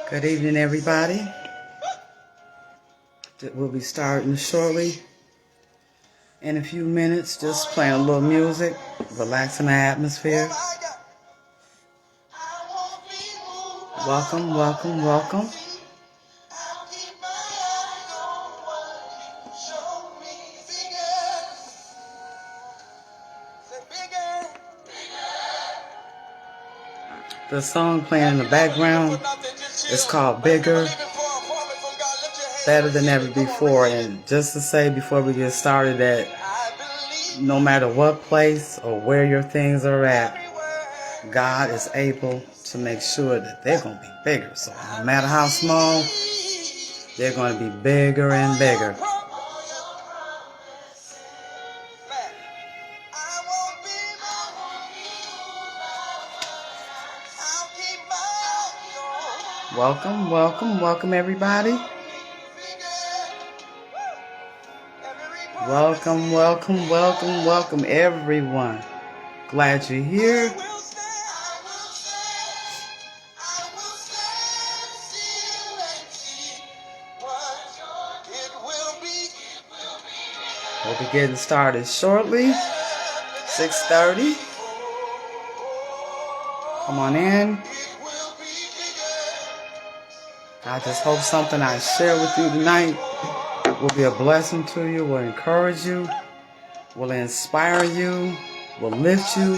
Good evening, everybody. We'll be starting shortly in a few minutes, just playing a little music, relaxing the atmosphere. Welcome, welcome, welcome. The song playing in the background is called Bigger, Better Than Ever Before. And just to say before we get started that no matter what place or where your things are at, God is able to make sure that they're going to be bigger. So no matter how small, they're going to be bigger and bigger. Welcome, welcome, welcome everybody. Welcome, welcome, welcome, welcome everyone. Glad you're here. We'll be getting started shortly. 6:30. Come on in. I just hope something I share with you tonight will be a blessing to you, will encourage you, will inspire you, will lift you,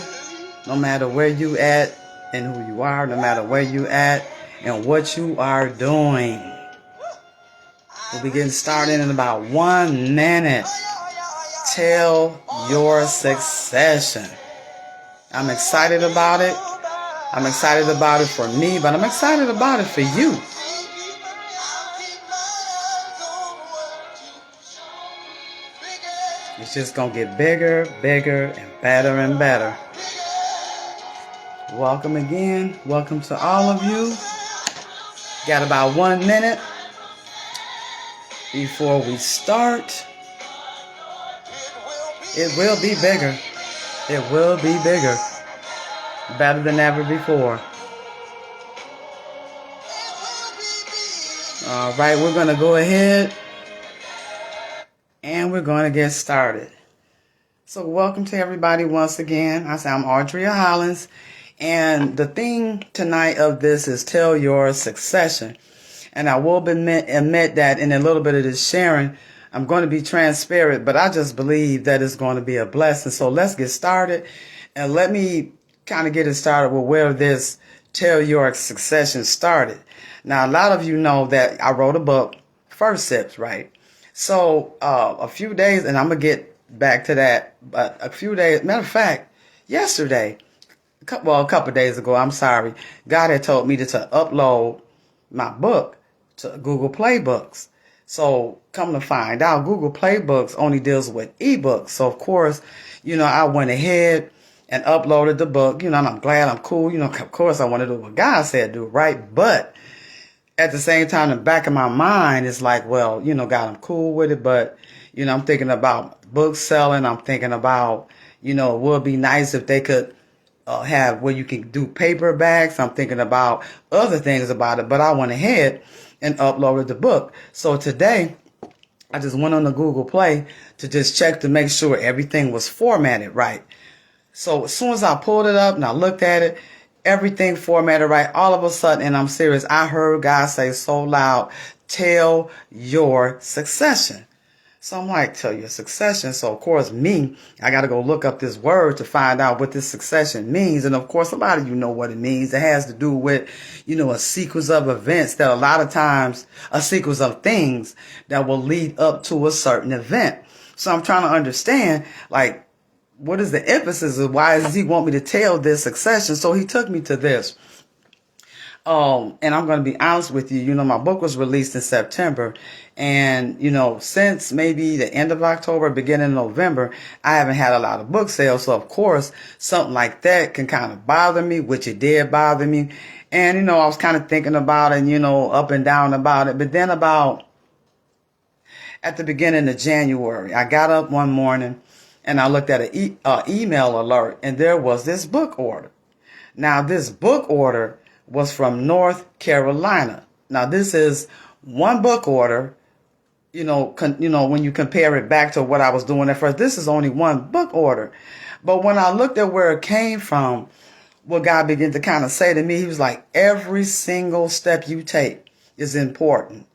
no matter where you at and who you are, no matter where you at and what you are doing. We'll be getting started in about 1 minute. Tell your succession. I'm excited about it. I'm excited about it for me, but I'm excited about it for you. It's just going to get bigger, bigger, and better. Welcome again. Welcome to all of you. Got about 1 minute before we start. It will be bigger. It will be bigger. Better than ever before. All right, we're going to go ahead and we're going to get started. So welcome to everybody once again. I'm Audria Hollins, and the theme tonight of this is Tell Your Succession. And I will admit that in a little bit of this sharing, I'm going to be transparent, but I just believe that it's going to be a blessing. So let's get started, and let me kind of get it started with where this Tell Your Succession started. Now, a lot of you know that I wrote a book, First Steps, right? So a few days, and I'm going to get back to that, but a few days, matter of fact, yesterday, a couple of days ago, God had told me to upload my book to Google Play Books. So come to find out, Google Play Books only deals with ebooks. So of course, I went ahead and uploaded the book, and I'm glad, I'm cool. Of course I want to do what God said do, right? But at the same time, in the back of my mind, it's like, well, God, I'm cool with it, but, I'm thinking about book selling. I'm thinking about, it would be nice if they could have where you can do paperbacks. I'm thinking about other things about it, but I went ahead and uploaded the book. So today, I just went on the Google Play to just check to make sure everything was formatted right. So as soon as I pulled it up and I looked at it, everything formatted right, all of a sudden, and I'm serious, I heard God say so loud, tell your succession. So I'm like, tell your succession. So of course I got to go look up this word to find out what this succession means. And of course, a lot of you know what it means. It has to do with, a sequence of events that a lot of times, a sequence of things that will lead up to a certain event. So I'm trying to understand, like, what is the emphasis of why does he want me to tell this succession? So he took me to this. And I'm going to be honest with you, my book was released in September, and, since maybe the end of October, beginning of November, I haven't had a lot of book sales. So of course, something like that can kind of bother me, which it did bother me. And, I was kind of thinking about it, up and down about it. But then at the beginning of January, I got up one morning and I looked at an email alert, and there was this book order. Now, this book order was from North Carolina. Now this is one book order, when you compare it back to what I was doing at first. This is only one book order. But when I looked at where it came from, what God began to kind of say to me, he was like, every single step you take is important.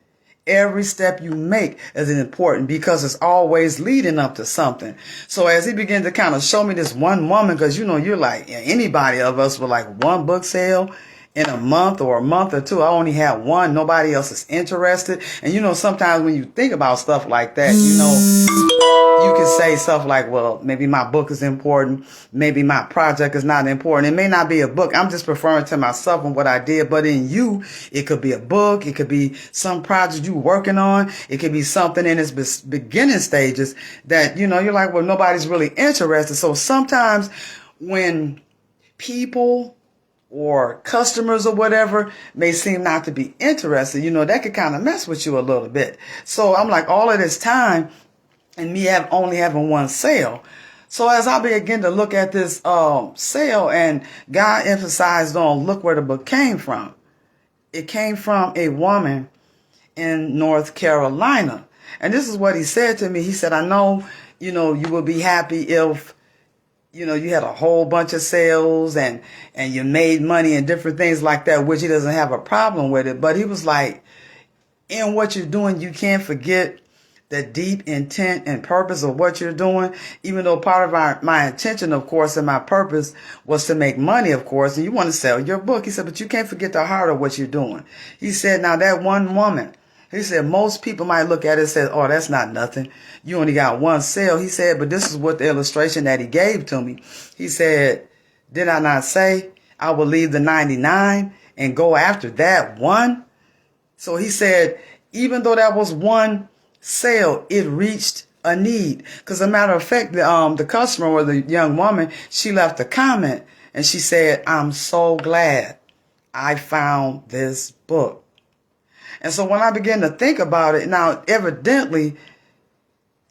Every step you make is important because it's always leading up to something. So as he began to kind of show me this one woman, because, you're like, anybody of us with like one book sale in a month or a month or two. I only have one. Nobody else is interested. And, sometimes when you think about stuff like that, you can say stuff like, well, maybe my book is important. Maybe my project is not important. It may not be a book. I'm just referring to myself and what I did. But in you, it could be a book. It could be some project you're working on. It could be something in its beginning stages that, you're like, well, nobody's really interested. So sometimes when people or customers or whatever may seem not to be interested, that could kind of mess with you a little bit. So I'm like, all of this time and me only having one sale. So as I began to look at this sale, and God emphasized on, look where the book came from. It came from a woman in North Carolina. And this is what he said to me. He said, I know, you will be happy if you had a whole bunch of sales and you made money and different things like that, which he doesn't have a problem with it. But he was like, in what you're doing, you can't forget the deep intent and purpose of what you're doing, even though part of my intention, of course, and my purpose was to make money, of course, and you want to sell your book. He said, but you can't forget the heart of what you're doing. He said, now that one woman, he said, most people might look at it and say, oh, that's not nothing. You only got one sale. He said, but this is what the illustration that he gave to me. He said, did I not say I will leave the 99 and go after that one? So he said, even though that was one sale, it reached a need. Because as a matter of fact, the customer or the young woman, she left a comment and she said, I'm so glad I found this book. And so when I began to think about it, now evidently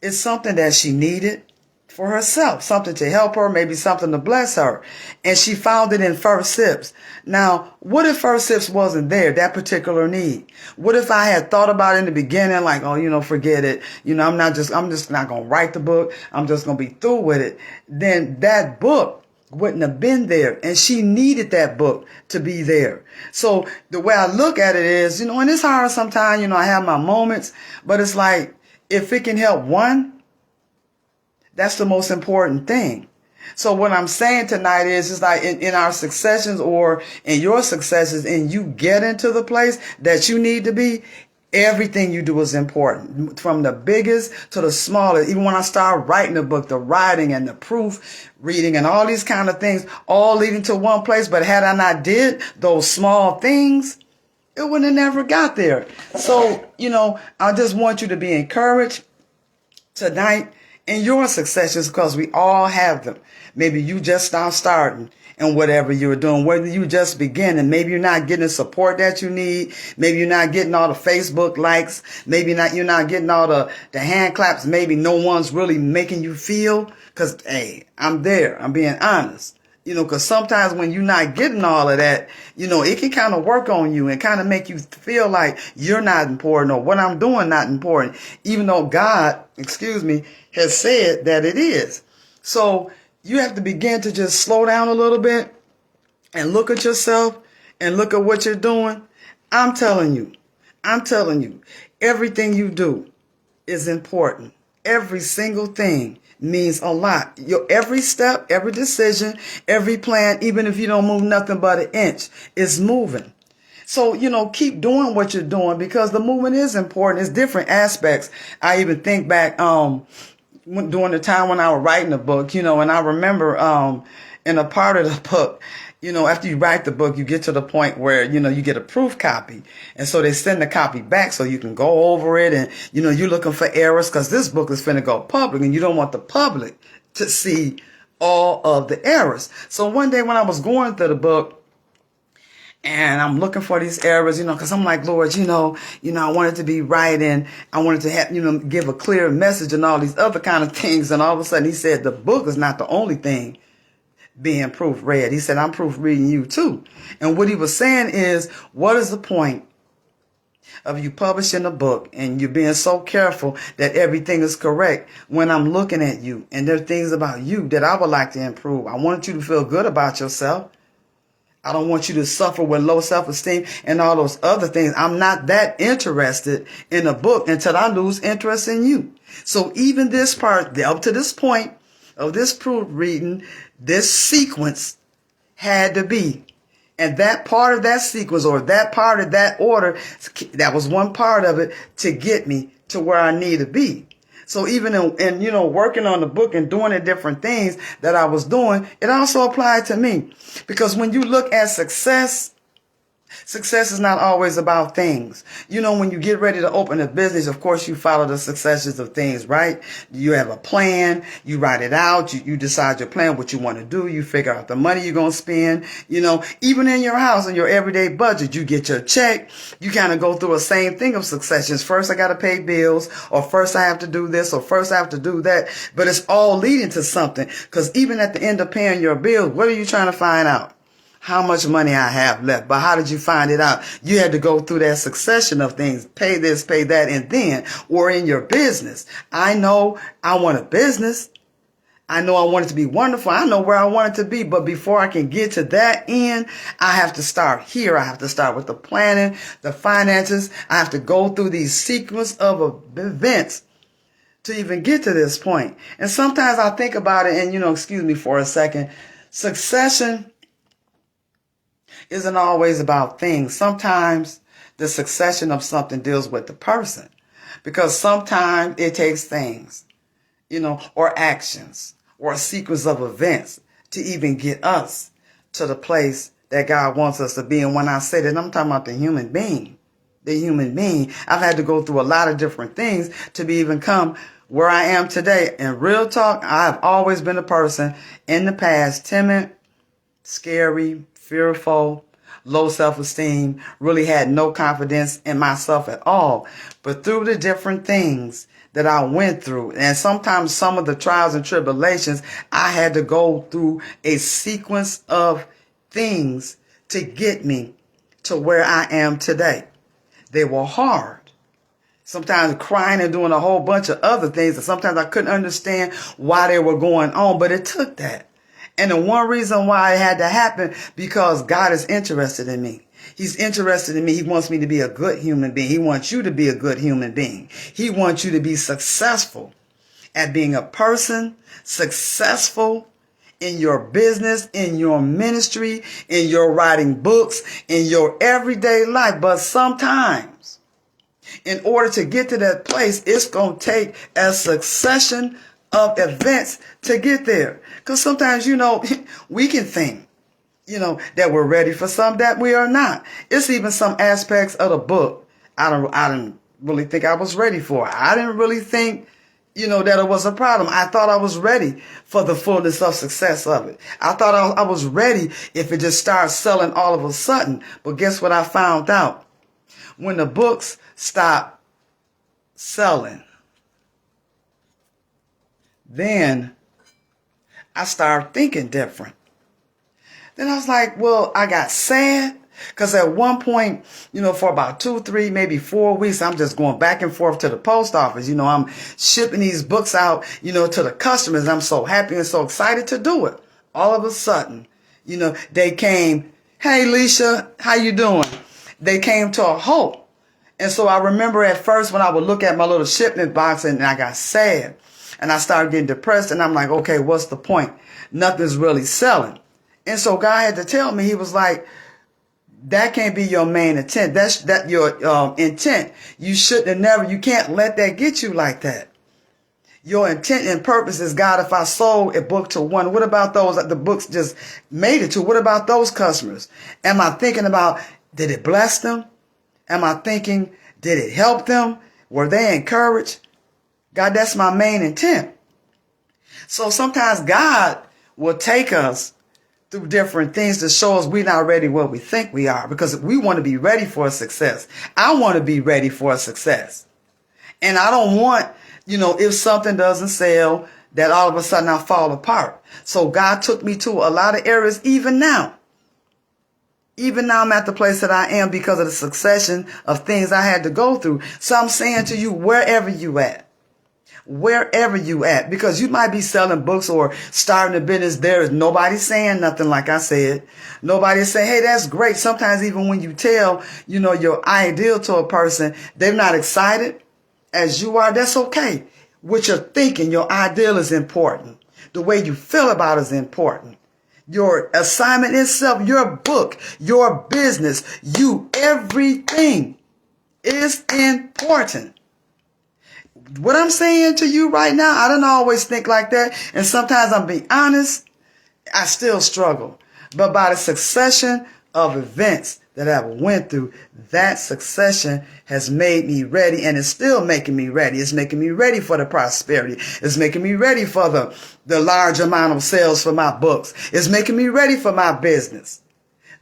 it's something that she needed for herself, something to help her, maybe something to bless her. And she found it in First Sips. Now, what if First Sips wasn't there, that particular need? What if I had thought about it in the beginning, like, oh, forget it. I'm just not going to write the book. I'm just going to be through with it. Then that book wouldn't have been there. And she needed that book to be there. So the way I look at it is, and it's hard sometimes, I have my moments, but it's like, if it can help one, that's the most important thing. So what I'm saying tonight is just like in our successions or in your successes, and you get into the place that you need to be, everything you do is important, from the biggest to the smallest. Even when I started writing the book, the writing and the proof reading and all these kind of things, all leading to one place. But had I not did those small things, it would have never got there. So, I just want you to be encouraged tonight in your successes, because we all have them. Maybe you just now starting in whatever you're doing, whether you just beginning. Maybe you're not getting the support that you need. Maybe you're not getting all the Facebook likes. Maybe you're not getting all the hand claps. Maybe no one's really making you feel, because, hey, I'm there. I'm being honest. Because sometimes when you're not getting all of that, it can kind of work on you and kind of make you feel like you're not important or what I'm doing not important, even though God, has said that it is. So you have to begin to just slow down a little bit and look at yourself and look at what you're doing. I'm telling you, everything you do is important. Every single thing means a lot. Your every step, every decision, every plan, even if you don't move nothing but an inch, is moving. So, keep doing what you're doing, because the movement is important. It's different aspects. I even think back during the time when I was writing the book, and I remember in a part of the book, after you write the book, you get to the point where, you get a proof copy. And so they send the copy back so you can go over it. And, you're looking for errors, because this book is finna go public and you don't want the public to see all of the errors. So one day when I was going through the book, and I'm looking for these errors, because I'm like, Lord, I wanted to be right, and I wanted to have, give a clear message and all these other kind of things. And all of a sudden he said, the book is not the only thing being proofread. He said, I'm proofreading you too. And what he was saying is, what is the point of you publishing a book and you being so careful that everything is correct when I'm looking at you and there are things about you that I would like to improve. I want you to feel good about yourself. I don't want you to suffer with low self-esteem and all those other things. I'm not that interested in a book until I lose interest in you. So even this part, up to this point of this proofreading, this sequence had to be. And that part of that sequence or that part of that order, that was one part of it to get me to where I need to be. So even in working on the book and doing the different things that I was doing, it also applied to me. Because when you look at success is not always about things. When you get ready to open a business, of course, you follow the successes of things, right? You have a plan, you write it out, you decide your plan, what you want to do, you figure out the money you're going to spend. Even in your house, in your everyday budget, you get your check, you kind of go through a same thing of successions. First, I got to pay bills, or first I have to do this, or first I have to do that. But it's all leading to something, because even at the end of paying your bills, what are you trying to find out? How much money I have left. But how did you find it out? You had to go through that succession of things. Pay this, pay that, and then, or in your business. I know I want a business. I know I want it to be wonderful. I know where I want it to be. But before I can get to that end, I have to start here. I have to start with the planning, the finances. I have to go through these sequence of events to even get to this point. And sometimes I think about it and, excuse me for a second, succession isn't always about things. Sometimes the succession of something deals with the person, because sometimes it takes things, or actions or a sequence of events to even get us to the place that God wants us to be. And when I say that, I'm talking about the human being. The human being. I've had to go through a lot of different things to even come where I am today. And real talk, I've always been a person in the past, timid, scary, fearful, low self-esteem, really had no confidence in myself at all. But through the different things that I went through, and sometimes some of the trials and tribulations, I had to go through a sequence of things to get me to where I am today. They were hard. Sometimes crying and doing a whole bunch of other things, and sometimes I couldn't understand why they were going on, but it took that. And the one reason why it had to happen, because God is interested in me. He's interested in me. He wants me to be a good human being. He wants you to be a good human being. He wants you to be successful at being a person, successful in your business, in your ministry, in your writing books, in your everyday life. But sometimes, in order to get to that place, it's going to take a succession of events to get there. Because sometimes, we can think, that we're ready for some that we are not. It's even some aspects of the book I didn't really think I was ready for. I didn't really think, that it was a problem. I thought I was ready for the fullness of success of it. I thought I was ready if it just started selling all of a sudden. But guess what I found out? When the books stopped selling, then I started thinking different. Then I was like, well, I got sad, because at one point, for about 2, 3, maybe 4 weeks, I'm just going back and forth to the post office. I'm shipping these books out, to the customers. And I'm so happy and so excited to do it. All of a sudden, they came, hey, Leisha, how you doing? They came to a halt. And so I remember at first when I would look at my little shipment box and I got sad. And I started getting depressed, and I'm like, okay, what's the point? Nothing's really selling. And so God had to tell me, he was like, that can't be your main intent. That's your intent. You can't let that get you like that. Your intent and purpose is, God, if I sold a book to one, what about those that the books just made it to? What about those customers? Am I thinking about, did it bless them? Am I thinking, did it help them? Were they encouraged? God, that's my main intent. So sometimes God will take us through different things to show us we're not ready where we think we are, because we want to be ready for a success. I want to be ready for a success. And I don't want, if something doesn't sell, that all of a sudden I fall apart. So God took me to a lot of areas, even now, Even now I'm at the place that I am because of the succession of things I had to go through. So I'm saying to you, wherever you at, because you might be selling books or starting a business, there is nobody saying nothing, like I said. Nobody's saying, hey, that's great. Sometimes even when you tell, your ideal to a person, they're not excited as you are. That's okay. What you're thinking, your ideal is important. The way you feel about it is important. Your assignment itself, your book, your business, everything is important. What I'm saying to you right now, I don't always think like that. And sometimes I'm being honest, I still struggle. But by the succession of events that I went through, that succession has made me ready, and it's still making me ready. It's making me ready for the prosperity. It's making me ready for the large amount of sales for my books. It's making me ready for my business.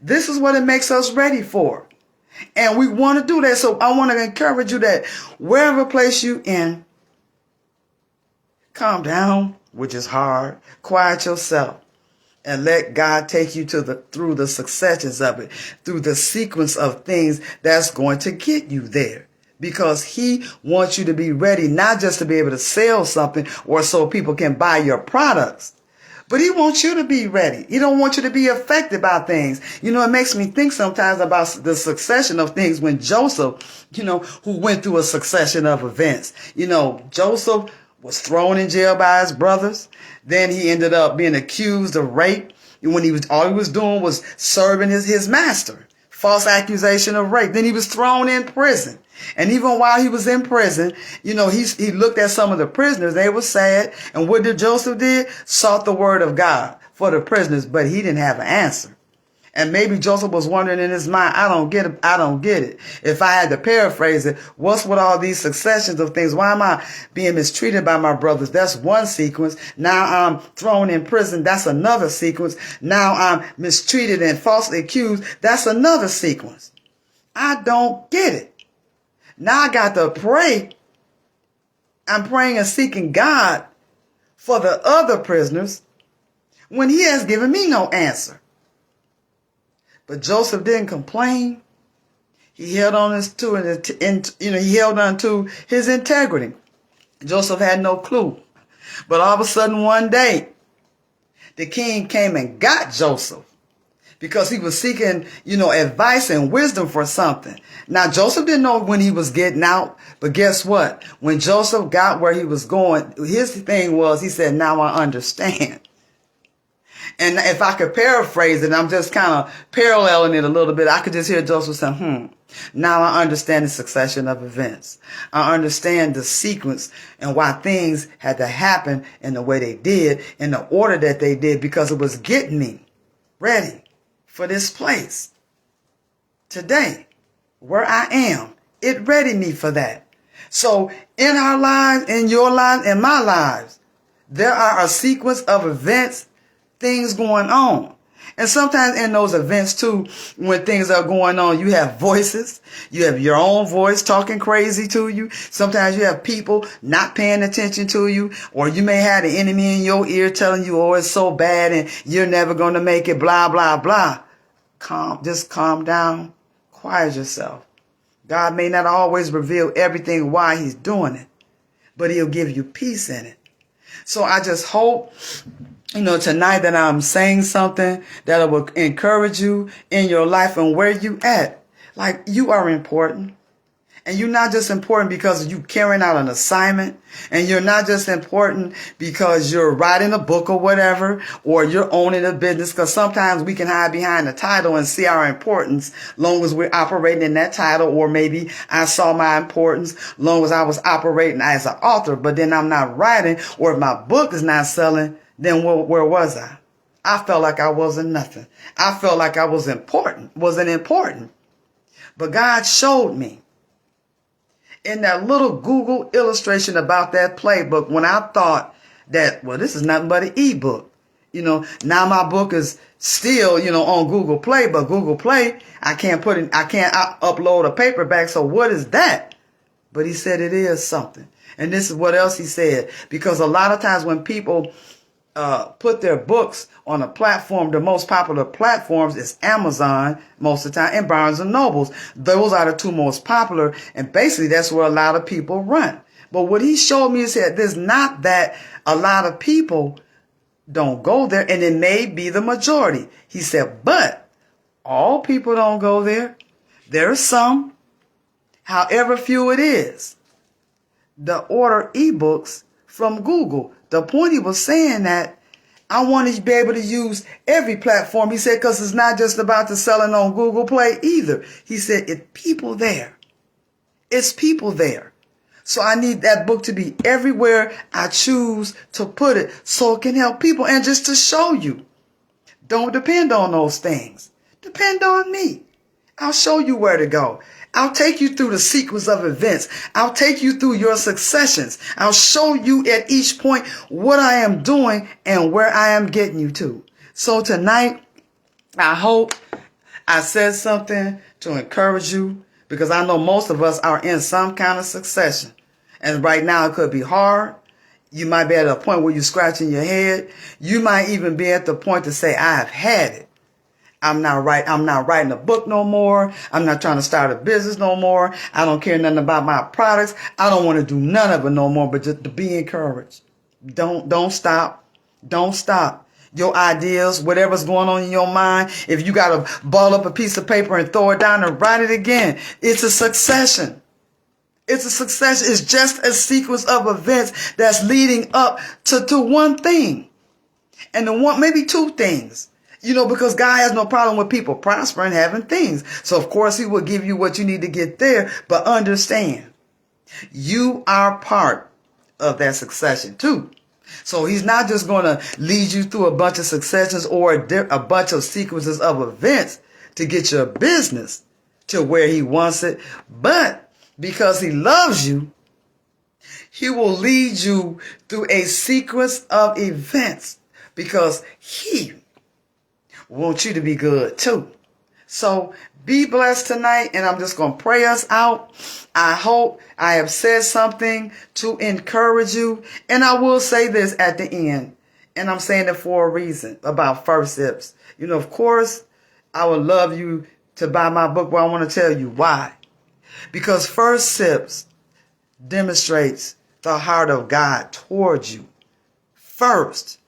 This is what it makes us ready for. And we want to do that. So I want to encourage you that wherever place you in, calm down, which is hard. Quiet yourself and let God take you through the successions of it, through the sequence of things that's going to get you there. Because he wants you to be ready, not just to be able to sell something or so people can buy your products, but he wants you to be ready. He don't want you to be affected by things. It makes me think sometimes about the succession of things when Joseph, who went through a succession of events. Joseph was thrown in jail by his brothers. Then he ended up being accused of rape. When all he was doing was serving his master. False accusation of rape. Then he was thrown in prison. And even while he was in prison, he looked at some of the prisoners. They were sad. And what did Joseph do? Sought the word of God for the prisoners, but he didn't have an answer. And maybe Joseph was wondering in his mind, I don't get it. If I had to paraphrase it, what's with all these successions of things? Why am I being mistreated by my brothers? That's one sequence. Now I'm thrown in prison. That's another sequence. Now I'm mistreated and falsely accused. That's another sequence. I don't get it. Now I got to pray. I'm praying and seeking God for the other prisoners when he has given me no answer. But Joseph didn't complain. He held on he held on to his integrity. Joseph had no clue. But all of a sudden one day, the king came and got Joseph because he was seeking, advice and wisdom for something. Now, Joseph didn't know when he was getting out, but guess what? When Joseph got where he was going, his thing was, he said, now I understand. And if I could paraphrase it, I'm just kind of paralleling it a little bit, I could just hear Joseph saying, now I understand the succession of events. I understand the sequence and why things had to happen in the way they did, in the order that they did, because it was getting me ready for this place. Today, where I am, it readied me for that. So in our lives, in your lives, in my lives, there are a sequence of events, things going on. And sometimes in those events too, when things are going on, you have voices. You have your own voice talking crazy to you. Sometimes you have people not paying attention to you, or you may have the enemy in your ear telling you, oh, it's so bad and you're never going to make it, blah, blah, blah. Just calm down. Quiet yourself. God may not always reveal everything why he's doing it, but he'll give you peace in it. So I just hope, tonight that I'm saying something that will encourage you in your life and where you at. Like, you are important. And you're not just important because you carrying out an assignment. And you're not just important because you're writing a book or whatever, or you're owning a business. Because sometimes we can hide behind the title and see our importance long as we're operating in that title. Or maybe I saw my importance long as I was operating as an author, but then I'm not writing, or if my book is not selling, then where was I? I felt like I wasn't nothing. I felt like I wasn't important. But God showed me in that little Google illustration about that playbook, when I thought that, well, this is nothing but an ebook. Now my book is still, on Google Play, but Google Play, I can't upload a paperback. So what is that? But he said it is something. And this is what else he said, because a lot of times when people put their books on a platform. The most popular platforms is Amazon most of the time and Barnes and Nobles. Those are the two most popular, and basically that's where a lot of people run. But what he showed me is that there's not that a lot of people don't go there, and it may be the majority. He said, but all people don't go there. There are some, however few it is, that order ebooks from Google. The point he was saying that I wanted to be able to use every platform. He said, because it's not just about the selling on Google Play either. He said, it's people there. It's people there. So I need that book to be everywhere I choose to put it so it can help people. And just to show you, don't depend on those things. Depend on me. I'll show you where to go. I'll take you through the sequence of events. I'll take you through your successions. I'll show you at each point what I am doing and where I am getting you to. So tonight, I hope I said something to encourage you, because I know most of us are in some kind of succession. And right now it could be hard. You might be at a point where you're scratching your head. You might even be at the point to say, I've had it. I'm not writing a book no more. I'm not trying to start a business no more. I don't care nothing about my products. I don't want to do none of it no more, but just to be encouraged. Don't stop. Don't stop. Your ideas, whatever's going on in your mind, if you got to ball up a piece of paper and throw it down and write it again, it's a succession. It's a succession. It's just a sequence of events that's leading up to one thing. And maybe two things. Because God has no problem with people prospering, having things. So, of course, he will give you what you need to get there. But understand, you are part of that succession, too. So he's not just going to lead you through a bunch of successions or a bunch of sequences of events to get your business to where he wants it. But because he loves you, he will lead you through a sequence of events because he wants you to be good too. So be blessed tonight, and I'm just going to pray us out. I hope I have said something to encourage you. And I will say this at the end, and I'm saying it for a reason about First Sips. Of course, I would love you to buy my book, but I want to tell you why. Because First Sips demonstrates the heart of God towards you. First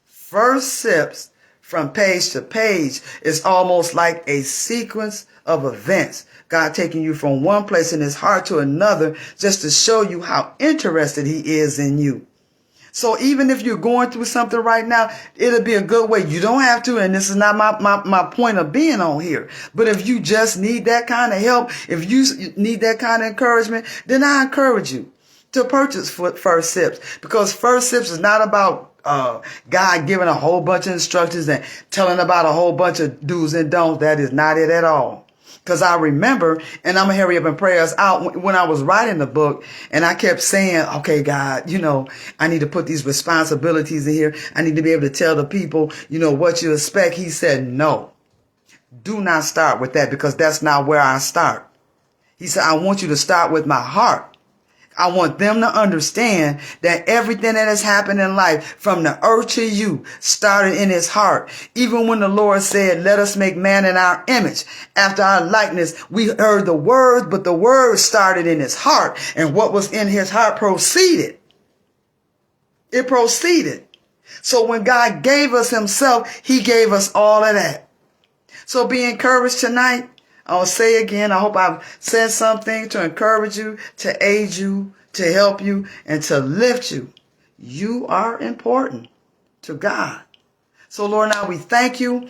Sips from page to page is almost like a sequence of events. God taking you from one place in his heart to another just to show you how interested he is in you. So even if you're going through something right now, it'll be a good way. You don't have to, and this is not my point of being on here. But if you just need that kind of help, if you need that kind of encouragement, then I encourage you to purchase First Sips, because First Sips is not about God giving a whole bunch of instructions and telling about a whole bunch of do's and don'ts. That is not it at all. Because I remember, and I'm going to hurry up and pray us out, when I was writing the book, and I kept saying, okay, God, I need to put these responsibilities in here. I need to be able to tell the people, what you expect. He said, no, do not start with that, because that's not where I start. He said, I want you to start with my heart. I want them to understand that everything that has happened in life from the earth to you started in his heart. Even when the Lord said, let us make man in our image, after our likeness, we heard the words, but the word started in his heart. And what was in his heart proceeded. It proceeded. So when God gave us himself, he gave us all of that. So be encouraged tonight. I'll say again, I hope I've said something to encourage you, to aid you, to help you, and to lift you. You are important to God. So, Lord, now we thank you,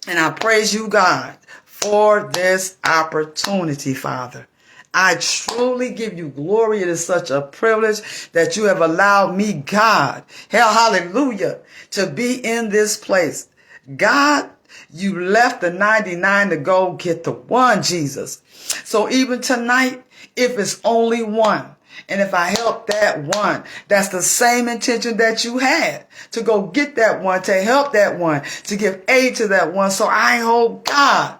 and I praise you, God, for this opportunity, Father. I truly give you glory. It is such a privilege that you have allowed me, God, hallelujah, to be in this place. God, you left the 99 to go get the one, Jesus. So even tonight, if it's only one, and if I help that one, that's the same intention that you had to go get that one, to help that one, to give aid to that one. So I hope, God,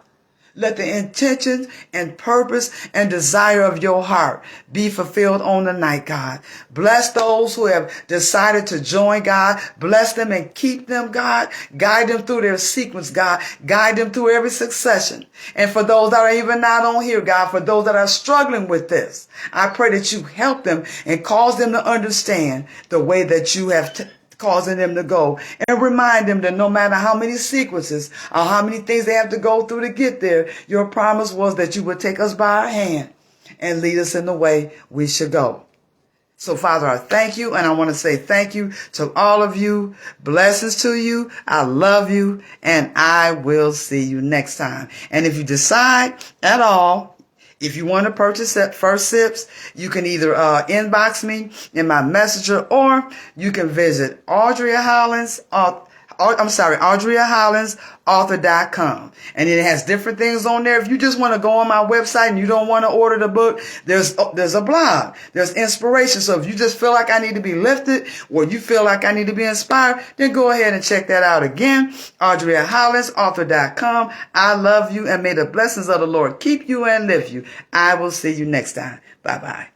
Let the intentions and purpose and desire of your heart be fulfilled on the night, God. Bless those who have decided to join, God. Bless them and keep them, God. Guide them through their sequence, God. Guide them through every succession. And for those that are even not on here, God, for those that are struggling with this, I pray that you help them and cause them to understand the way that you have causing them to go, and remind them that no matter how many sequences or how many things they have to go through to get there, your promise was that you would take us by our hand and lead us in the way we should go. So, Father, I thank you, and I want to say thank you to all of you. Blessings to you. I love you, and I will see you next time. And if you decide at all, if you want to purchase at First Sips, you can either inbox me in my messenger, or you can visit AudriaHollinsAuthor.com. And it has different things on there. If you just want to go on my website and you don't want to order the book, there's a blog. There's inspiration. So if you just feel like I need to be lifted, or you feel like I need to be inspired, then go ahead and check that out again. AudriaHollinsAuthor.com. I love you, and may the blessings of the Lord keep you and lift you. I will see you next time. Bye-bye.